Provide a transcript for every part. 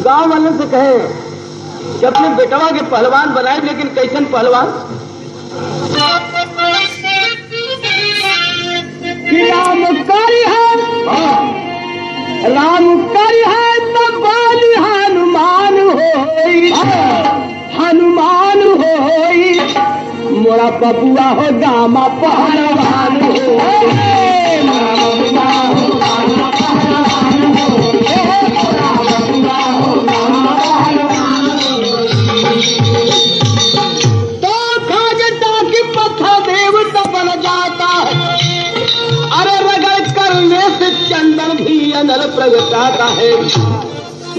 गांव वाले से कहे कि अपने बेटवा के पहलवान बनाए, लेकिन कैसन पहलवान? रामकारी है, रामकारी है तब बाली हनुमान होई, हनुमान होई मोरा बबुआ हो गामा पहलवान होई। प्रगटाता है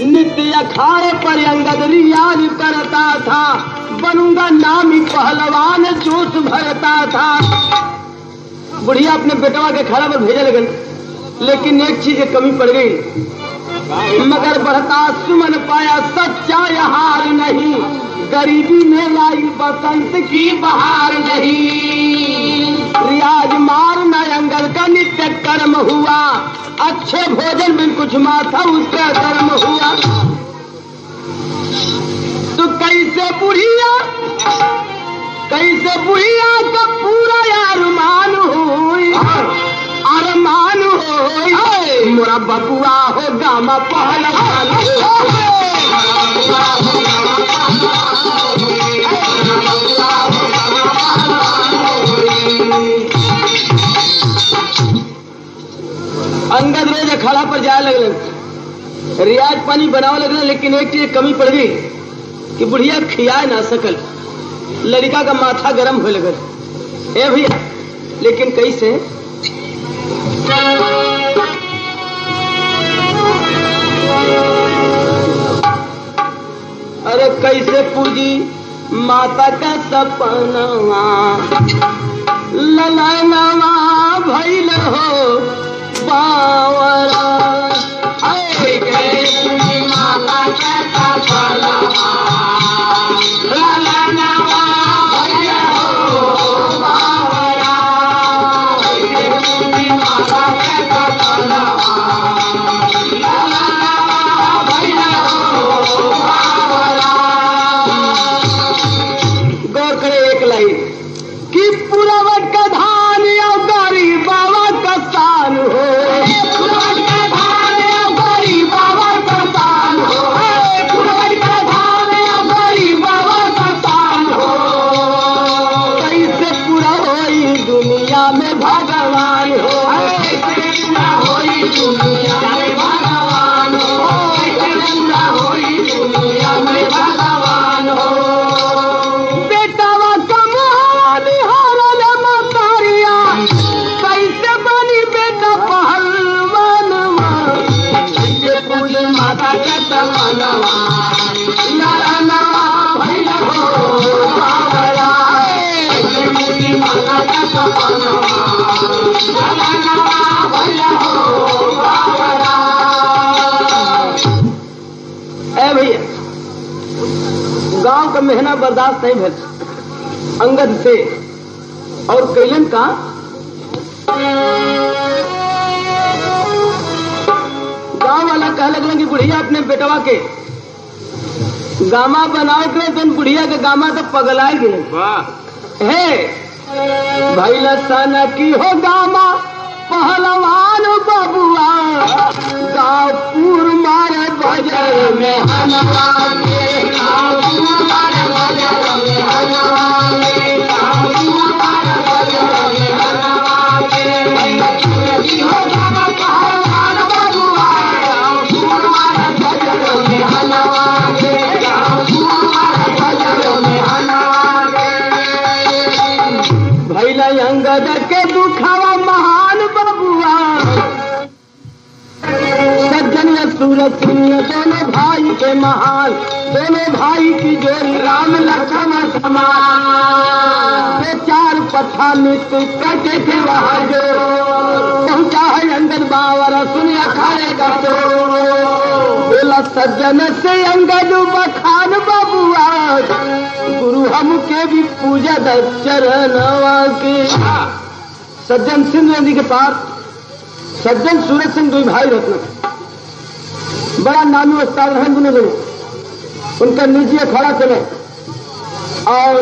नित्य अखाड़े पर अंगद रियाज करता था, बनूंगा नामी पहलवान जोश भरता था। बुढ़िया अपने बेटवा के खड़ा पर भेजे लगन, लेकिन एक चीज की कमी पड़ गई, मगर बढ़ता सुमन पाया सच्चा हार नहीं, गरीबी में लाई बसंत की बहार नहीं। रियाज मारना अंगद का नित्य कर्म हुआ, अच्छे भोजन में कुछ माथा उसका कर्म हुआ। तो कैसे बुढ़िया का पूरा अरमान हुई, अरमान हुई मोरा बबुआ हो गामा पहलवान। अंगद रोज अखाड़ा पर जाए लगल, रियाज पानी बनावे लगल, लेकिन एक चीज कमी पड़ गई कि बुढ़िया खिया ना सकल, लड़का का माथा गरम हो लगल। ए भैया, लेकिन कैसे? अरे कैसे पूजी माता का सपनवा, ललनवा भइल हो बावरा, माता का सपनवा, ललनवा भइल हो बावरा, माता का सपनवा, ललनवा भइल हो बावरा। गौर करे एक लाइन कि पुरवट का धान या गरीब बाबा का सान हो, पुरवट का धान या गरीब बाबा का सान हो, पुरवट का धान या गरीब बाबा का सान हो। कैसे पूरा होई दुनिया में भगवान हो, कैसे पूरा होई दुनिया में भगवान हो, कैसे पूरा होई दुनिया में भगवान हो। भैया गांव का मेहना बर्दाश्त नहीं भेल अंगद से, और कैलन का गांव वाला कह लगल कि बुढ़िया अपने बेटवा के गामा बनाओ के, तो बुढ़िया के गामा तो पगलाए गए है भाई लसन की हो गामा पहलवान बबुआ, गाँवपुर मारे बजर में हनुमान, गाँवपुर मारे बजर में हनुमान, गाँवपुर मारे बजर में हनुमान, हो गामा पहलवान बबुआ, गाँवपुर मारे बजर में हनुमान, गाँवपुर मारे बजर में हनुमान। भैला अंगद के दुखावा महान बबुआ, सूरज सिंह दोनों भाई के महान, दोनों भाई की जोड़ी राम लक्ष्मण समान। ये चार पत्थर नित्य करके थे वहाँ जो पहुँचा है अंगद बावर सुन अखाड़े का तो बोला सज्जन से अंगद बखान बबुआ गुरु हमके भी पूजा चरणवा के। सज्जन सिंह नदी के पार सज्जन सूरज सिंह दो भाई रत्न बड़ा नामी उस्ताद हैं दोनों लोग। उनका निजी अखाड़ा चले और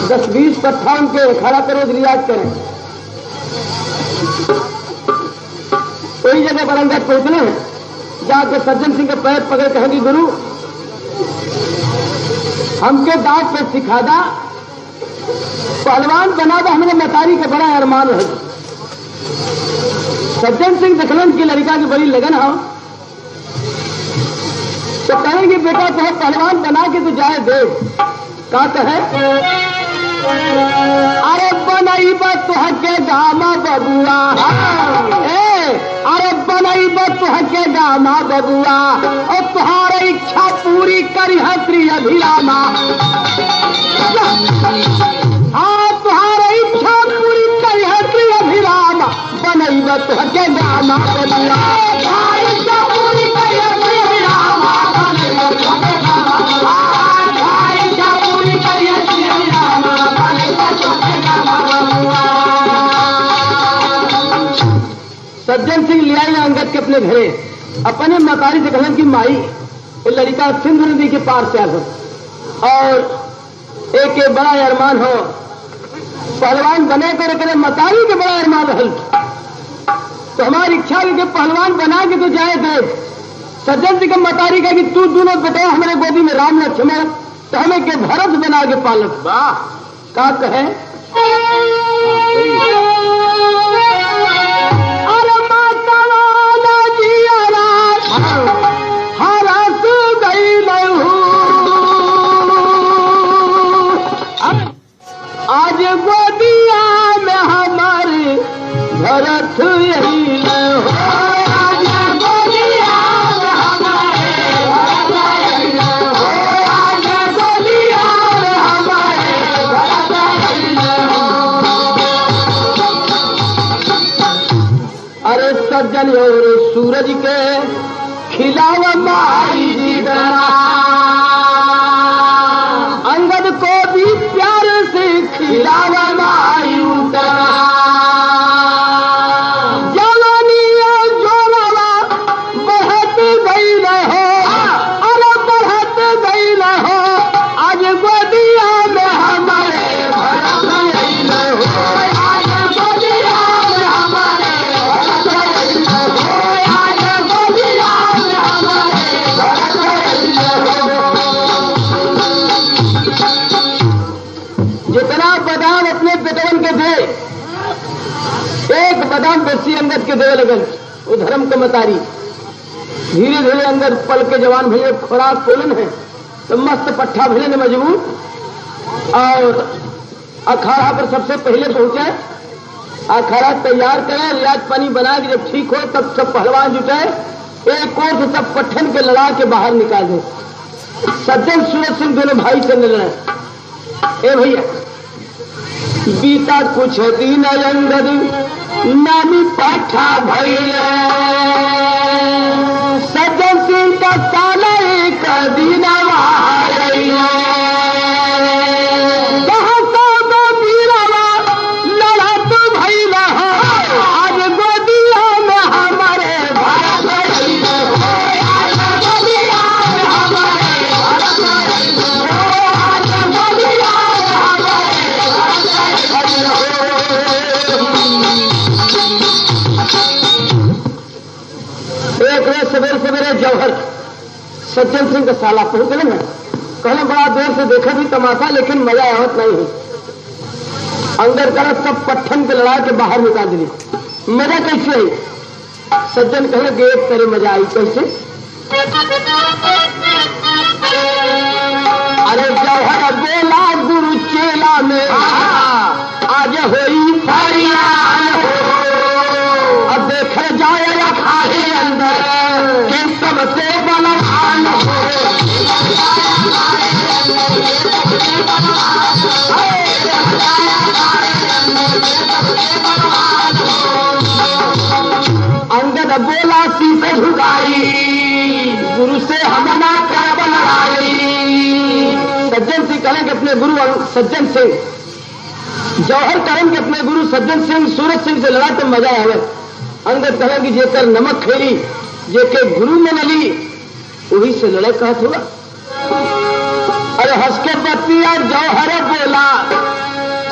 10-20 पत्थर उनके अखाड़ा करो रियाज करें। कोई जगह पर अंगद पहुंचने हैं जाके सज्जन सिंह के पैर पकड़ कहेंगे गुरु हमके दांत पे सिखा दा, पहलवान बना दा, हमने मतारी का बड़ा अरमान है। सज्जन सिंह दखलन की लड़का की बड़ी लगन हो तो कहेंगे बेटा तो पहलवान बना के तो जाए दे का कहे अरे बनाई तुहके गामा बबुआ अरे बनाई तुहके गामा बबुआ और तुम्हारी इच्छा पूरी करी है प्रिय अभिरामा। हाँ तुम्हारी इच्छा पूरी करी है प्रिय अभिरामा बनाई तुहके गामा बबुआ सज्जन सिंह ले आए अंगद के अपने घरे अपने मतारी से कहन की माई ये लड़का सिंधु नदी के पार से हो और एक बड़ा अरमान हो पहलवान बने कर मतारी के बड़ा अरमान रहल तो हमारी इच्छा है कि पहलवान बना के तो जाए दे। सज्जन सिंह के मतारी का कि तू दोनों बेटे हमारे गोदी में राम लक्ष्मण तो हमें के भरत बना के पालक वाह का कहे आज गोदिया में हमारे भरत यही हो आज गोदिया में हमारे भरत यही हो आज गोदिया में हमारे भरत यही हो। अरे सज्जन और सूरज के खिलावा माई जी अंगद को भी प्यार से खिलावा माई उतरा जवानी जोरावा बढ़त गई न हो अरे बढ़त गई न हो आज गोदिया में हमारे भरत यही न हो आज गोदिया में हमारे भरत यही न हो आज गोदिया में हमारे भरत यही न हो। जितना बादाम अपने बेटवन के दे एक बादाम बेची अंगद के दे लगन वो धर्म का मतारी धीरे धीरे अंदर पल के जवान भैया खुराक खोलन है तो मस्त पट्ठा भले ने मजबूत और अखाड़ा पर सबसे पहले पहुंचे अखाड़ा तैयार करें रियाज पानी बना के जब ठीक हो तब सब पहलवान जुटाए एक और से सब पट्ठन के लड़ा के बाहर निकाल दे। सज्जन सूरज सिंह दोनों भाई से लड़े ए भैया बीता कुछ दिन अंगद नामी पाठा भैया सज्जन सिंह का साला एक दिन लड़ा तो भैया आज गोदिया में हमारे सवेरे सवेरे जौहर सज्जन सिंह का साला पहुंच गए ना कहने बड़ा देर से देखा भी तमाशा लेकिन मजा आवत नहीं है अंदर कर सब पट्ठन के लड़ा के बाहर निकाल दिली मजा कैसे है सज्जन कहे कि एक तरह मजा आई कैसे अरे जौहर बोला गुरु चेला में आज होई फरियाद अब देख जाए अखाड़े अंदर बोला सीते झुकाई, गुरु से हम ना कर लड़ाई। सज्जन सिंह कहेंगे अपने गुरु सज्जन सिंह, जौहर कहेंगे अपने गुरु सज्जन सिंह, सूरज सिंह से लड़ा तो मजा आवे। अंगद कहेंगे जेकर नमक खेली, जेके गुरु में नली, वही से लड़े कहत हुआ। अरे हंस के बतिया जौहर बोला,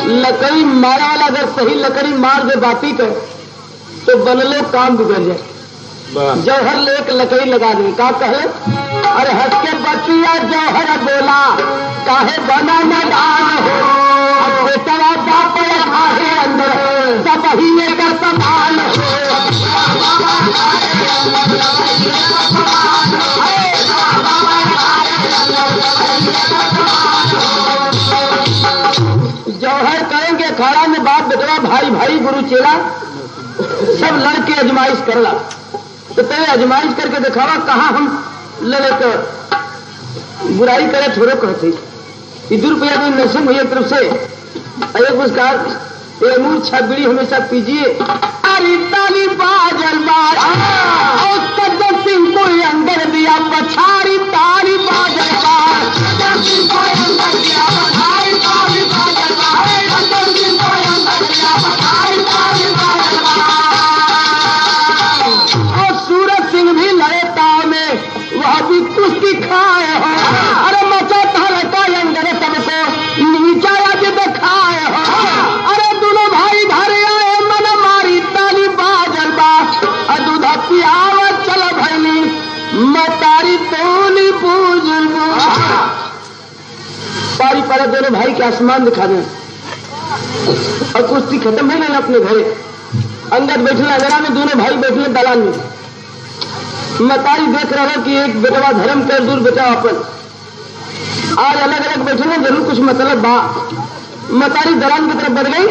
लकड़ी मारा वाला अगर सही लकड़ी मार दे बाती कर तो बनलो काम बिगड़ जाए। जौहर ले एक लकड़ी लगा दी, का कहे? अरे हंस के बतिया जौहर बोला, काहे बना मैदान हो, बेटा बाप है अंदर सब ही लेकर समान हो। जौहर करेंगे अखाड़ा में बाप बेटवा भाई भाई गुरु चेला सब लड़के अजमाइश करला, तो तेरे अजमाइश करके दिखावा कहाँ हम लड़े कर बुराई करे थोड़ो कहते। ₹2 नरसिंह भैया तरफ से अरे पुरस्कार, ये मूर्छा बीड़ी हमेशा पीजिए। अरे ताली बाजल बाज और सज्जन सिंह को अंदर दिया पछाड़ी, ताली बाजल बाज और सूरज सिंह भी लड़े ताव में, वह भी कुश्ती खाए हो। अरे मचा था अंदर सबको नीचा आज दिखाए हो। अरे दोनों भाई धरे आए मन मारी, ताली बाजल बाज दूधा पियावत चल भैली, मतारी तोली पूजल पारी पड़े। दोनों भाई के आसमान दिखा दें और कुश्ती खत्म नहीं लेना अपने घरे। अंदर बैठे अंगना में, दोनों भाई बैठे दलान में। मतारी देख रहा है कि एक बेटवा धर्म कर दूर बेटा अपन, आज अलग अलग बैठे ना, जरूर कुछ मतलब बा। मतारी दलान की तरफ बढ़ गई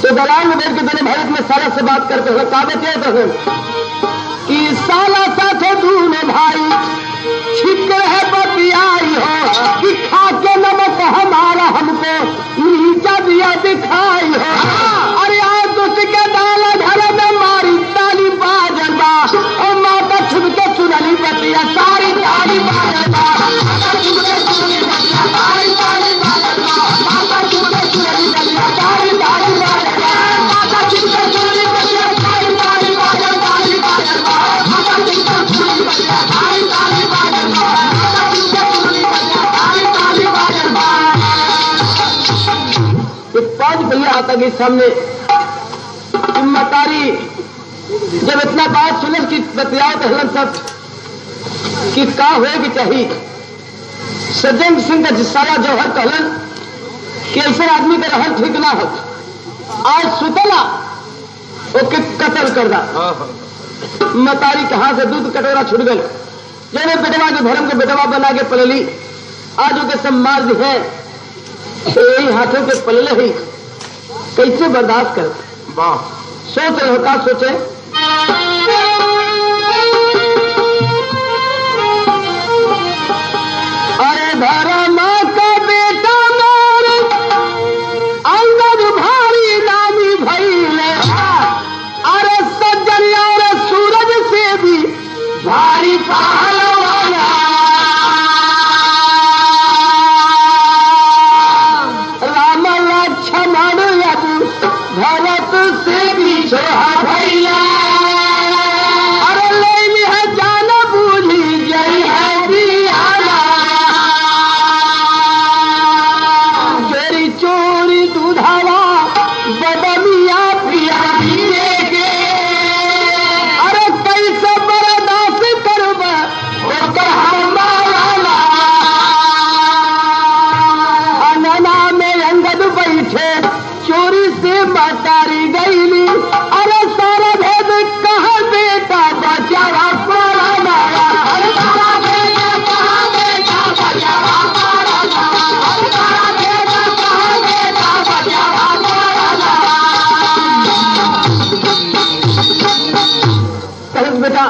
तो दलान में बैठ के दोनों भाई अपने साला से बात करते हैं। का बचे तो है कि साला साथे दोनों भाई छिप है बतियाई हो, कि खा के नमक हमारा हमको नीचा दिया दिखाई हो। अरे आज दूसरी के डाला घर में मारी, ताली बाजल बा और माता छुप के चुनली बतिया सारी, ताली बाजल बा भैया आता के सामने। मतारी जब इतना बात सुनल कि बतियाओ तो हलन सब कि का होए कि चाहिए। सज्जन सिंह का जिसाला जौहर कहलन कि ऐसे आदमी का रहन ठीक ना हो, आज सुतला ओके कत्ल कर दा। मतारी कहां से दूध कटोरा छुट गल, जैसे बेटवा के धर्म के बेटवा बना के पलली, आज ओके सब मार दी है। तो यही हाथों के पलले ही कैसे बर्दाश्त कर। सोच रहे हो, का सोचे? अरे धर्म का बेटा मेरे अंदर भारी नामी भइले, अरे सज्जन और सूरज से भी भारी पहलवान, राम लक्ष्मण भरत से भी छोहा भैया। अरे ले है जान बूझी जई है दियाना, चोरी चोरी दूधावा बदमिया पिया के। अरे कैसे बर्दाश्त करब ओकर हमारा, अनना में अंगद बैठे चोरी से मतारी गईली। अरे सारा भेद कहाँ बेटा बचावा पड़ा मारा, अरे सारा भेद कहाँ बेटा बचावा पड़ा मारा, अरे सारा भेद कहाँ बेटा बचावा पड़ा मारा। बेटा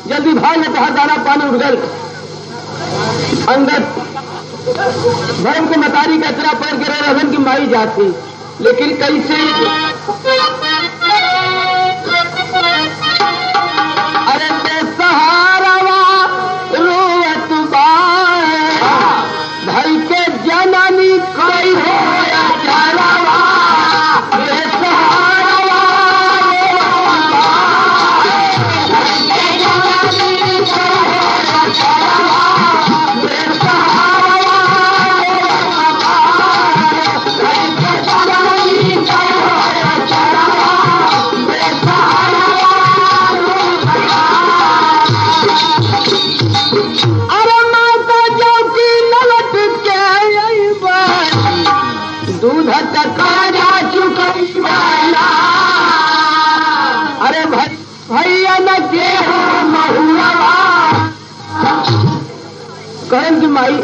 जल्दी भाई ने कहा दाना पानी उठ गल। अंदर धर्म को मतारी का तरह पैर गिरा रहन की माई जाती, लेकिन कैसे के करण की माई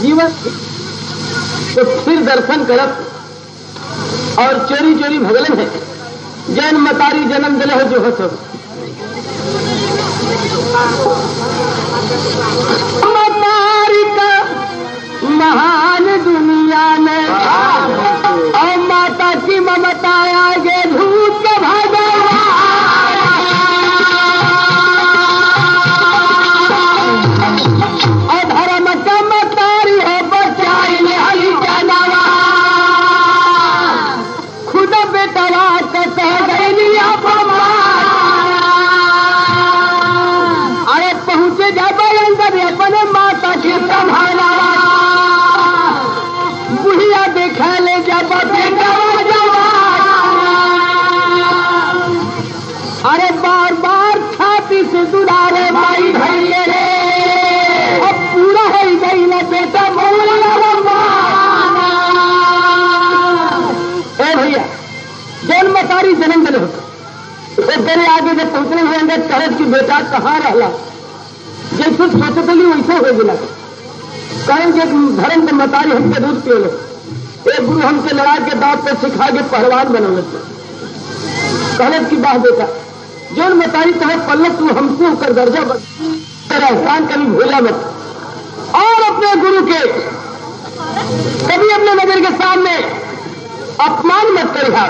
जीवन तो फिर दर्शन करत और चोरी चोरी भगलन है जैन मतारी जन्म दिले हो जो हो मतारी का महान दुनिया में और माता की ममता आगे भूत भगवान और धर्म का मतारी है बचाई हली जनवा खुद बेटवा कह गई अरे पहुंचे जा अंदर अपने माता के संभाला बुढ़िया देखा ले जब अरे बार बार छाती से दुलारे माई भैया रे अब पूरा हो गई ना बेटा ए भैया जन्म मतारी जन्म दिले होता तेरे आगे जब पहुंचने हुए अंदर कहत की बेटा कहाँ रहला जैसे सोचते वैसे हो गया कहें कि धर्म के मतारी हमके दूध पियो एक गुरु हमसे लड़ा के दांत पे सिखा के पहलवान बनौले कहलत की बात बेटा जो मतारी कहे पल्लव तू हमसे होकर दर्जा बन तेरा एहसान कभी भूला मत और अपने गुरु के कभी अपने नजर के सामने अपमान मत करिहा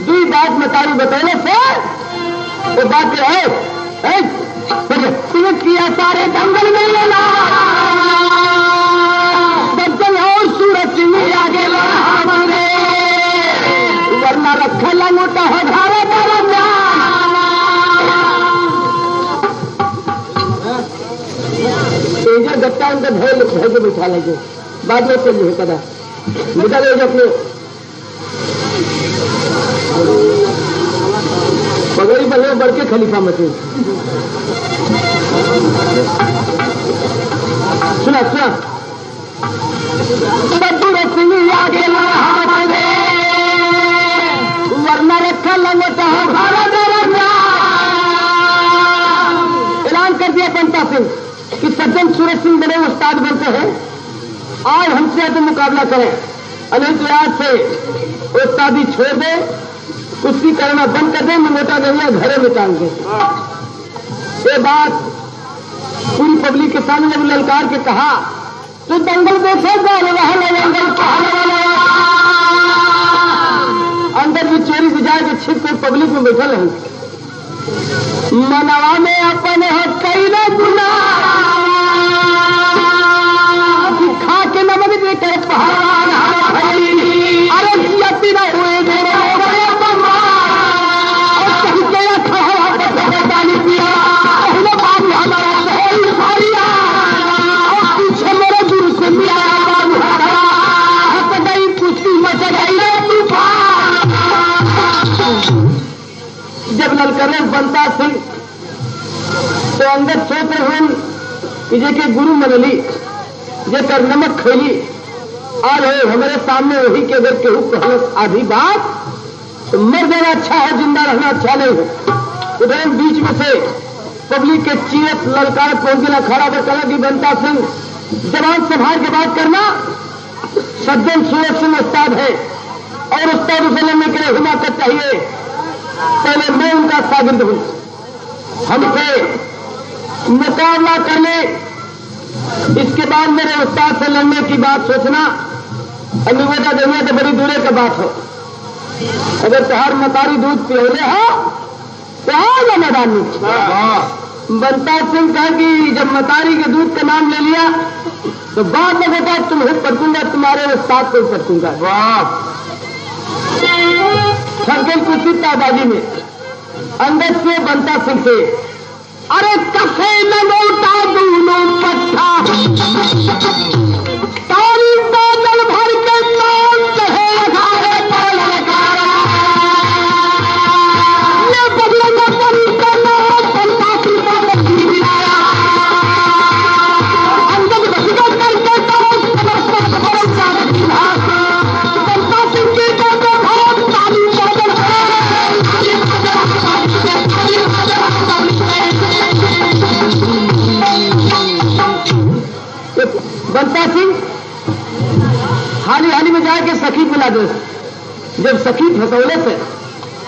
दुई बात मतारी बतौले से वो बात है तूने किया सारे जंगल में लेना बच्चन और सूरज सिंह आगे वरना रखा लंगोटा हो घारा तेजा गट्टा उनका धैर्य के बिठा लेंगे बाद में चलिए कदा बिठा ले अपने पगड़ी बने बढ़ के खलीफा मचे सुना सुना आगे वरना रखा लंगोटा ऐलान कर दिया पंता सिंह कि सज्जन सूरज सिंह बड़े उस्ताद बनते हैं आज हमसे तो मुकाबला करें अनिल तो आज से उस्तादी छोड़ दे कुश्ती करना बंद कर दे मंगोटा गलिया घरे में टांग दे ये बात पूरी पब्लिक के सामने जब ललकार के कहा तो दंगल देखेगा अंदर भी चोरी बुझा के छिप कर पब्लिक में बैठल है मनवा में अपने कई न गुना खा के नमक देकर पहाड़ अरे सियाती न हुए जब ललकरे बनता सिंह तो अंदर सोच रहे कि जेके गुरु मनली जेकर नमक खैली आज है हमारे सामने वही के अगर केहू कहल आधी बात तो मर जाना अच्छा है जिंदा रहना अच्छा नहीं है उधर बीच में से पब्लिक के चीरत ललकार पहुंच गया खड़ा पर कहा कि बनता सिंह जवान संभाल के बात करना सज्जन सूरज सिंह उस्ताद है और उस्ताद उसे लेने के लिए हिमाकत चाहिए पहले मैं उनका शागिर्द हूं हमसे मुकाबला करने इसके बाद मेरे उस्ताद से लड़ने की बात सोचना अनुमोदा देने तो बड़ी दूरे की बात हो अगर तुहार मतारी दूध पियोले हो तो आओ मैदान में बनता सिंह कहा कि जब मतारी के दूध का नाम ले लिया तो बाद में बेटा तुम्हें पटूंगा तुम्हारे उस्ताद को पटूंगा सरगल कुछ ताबाजी में अंदर से बनता सिंह से अरे कसे लगोटा दूनो पट्टा तारी बादल भर के नाम है अखाड़े पर ललकारा ये बदलेगा परी का नाम बनता सिंह का दिलाया अंदर बसगा करके तो बनता सिंह के बहुत ताली बादल है जाके सखी बुला दे। जब सखी फंसौले से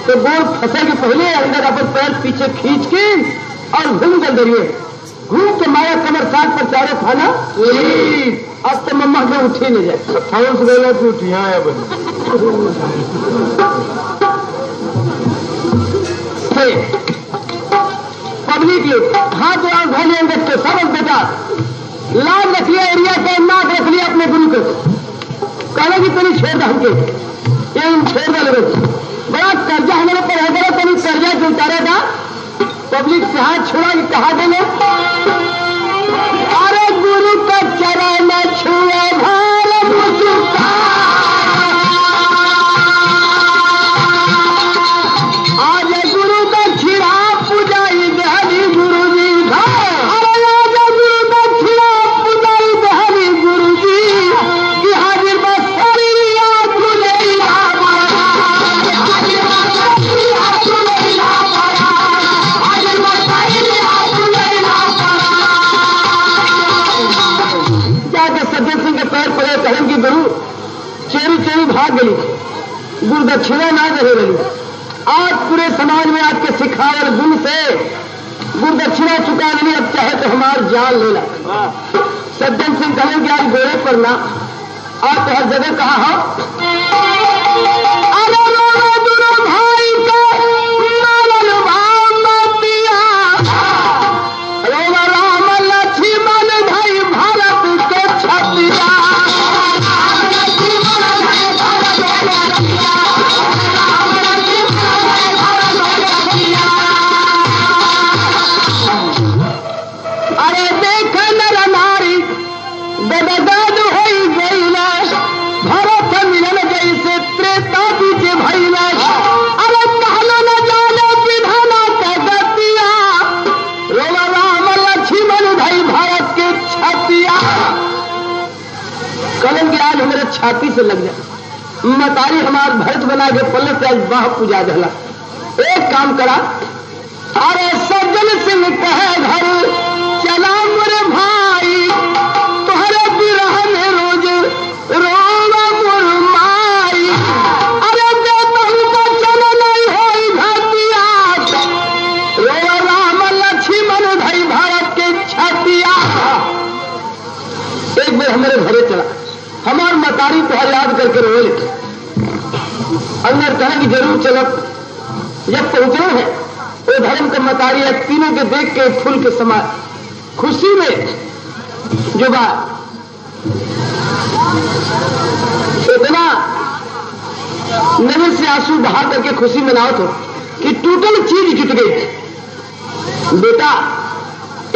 तो गोड़ फंसे के पहले अंदर अपन पैर पीछे खींच के और घूम कर दरिए घूम के माया कमर साथ पर चारे खाना अब तो मम्मा में उठी नहीं जाए फाउंस गया तो उठिया है पब्लिक लोग हाथ और धोने अंदर के सब बेटा लाभ रख लिया एरिया को नाक रख लिया अपने गुरु को कहना कि तेरी छोड़ दे हमके ये छोड़ दे लोग बड़ा कर्जा हमारे पर हो गया तेरी कर्जा जो उतारेगा पब्लिक से हाथ छोड़ा कि कहा देने अरे गुरु का चरण छुए भार मुझका आज गुरु का छिड़ा पुजाई दहली गुरु जी अरे आज गुरु का छिड़ा पुजाई दहली गुरु जी कि हाजिर बस सज्जन सिंह के पैर पड़े कहें कि गुरु चोरी चोरी भाग गई गुरु दक्षिणा ना रहे गई आज पूरे समाज में आपके सिखावर गुण से गुरु दक्षिणा चुका नहीं अब चाहे तो हमार जान लेला सज्जन सिंह कहें कि आज गोरे पर ना आज तो हर जगह कहा हो अरे गुरु भाई को मानल भामतिया राम लक्ष्मण भाई भारत के छतिया अरे देख नर नारी गदगद हो गई भरत मिलन जैसे त्रेता बीच भई अरे कहलो न जाने विधाना का गतिया राम लक्ष्मण भाई भारत के छतिया कलम की आज हमारे छाती से लग जाए मतारी हमार भरत बना के पल्ले से आज बाह पूजा जला एक काम करा अरे सज्जन सिंह कहे घर चला मोरे भाई तुम्हारे बिरह में रोज रोवा मोर माई अरे देवहू का चलो नहीं हो घटिया रोवा राम लक्ष्मण भाई भारत के छतिया एक बार हमारे घरे चला हमार मतारी तो याद करके रोए अंदर कहा कि जरूर चलो जब पहुंचना है वो धर्म का मतारी है तीनों के देख के फूल के समा खुशी में जो बात इतना नजर से आंसू बहा करके खुशी मनाओ तो कि टूटल चीज जुट गई बेटा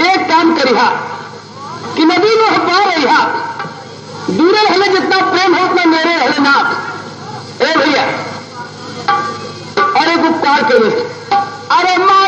एक काम करिहा कि नदी में पा रहा दूरे रहने जितना प्रेम हो उतना मेरे रहने ना ए भैया और एक उपकार करो अरे माँ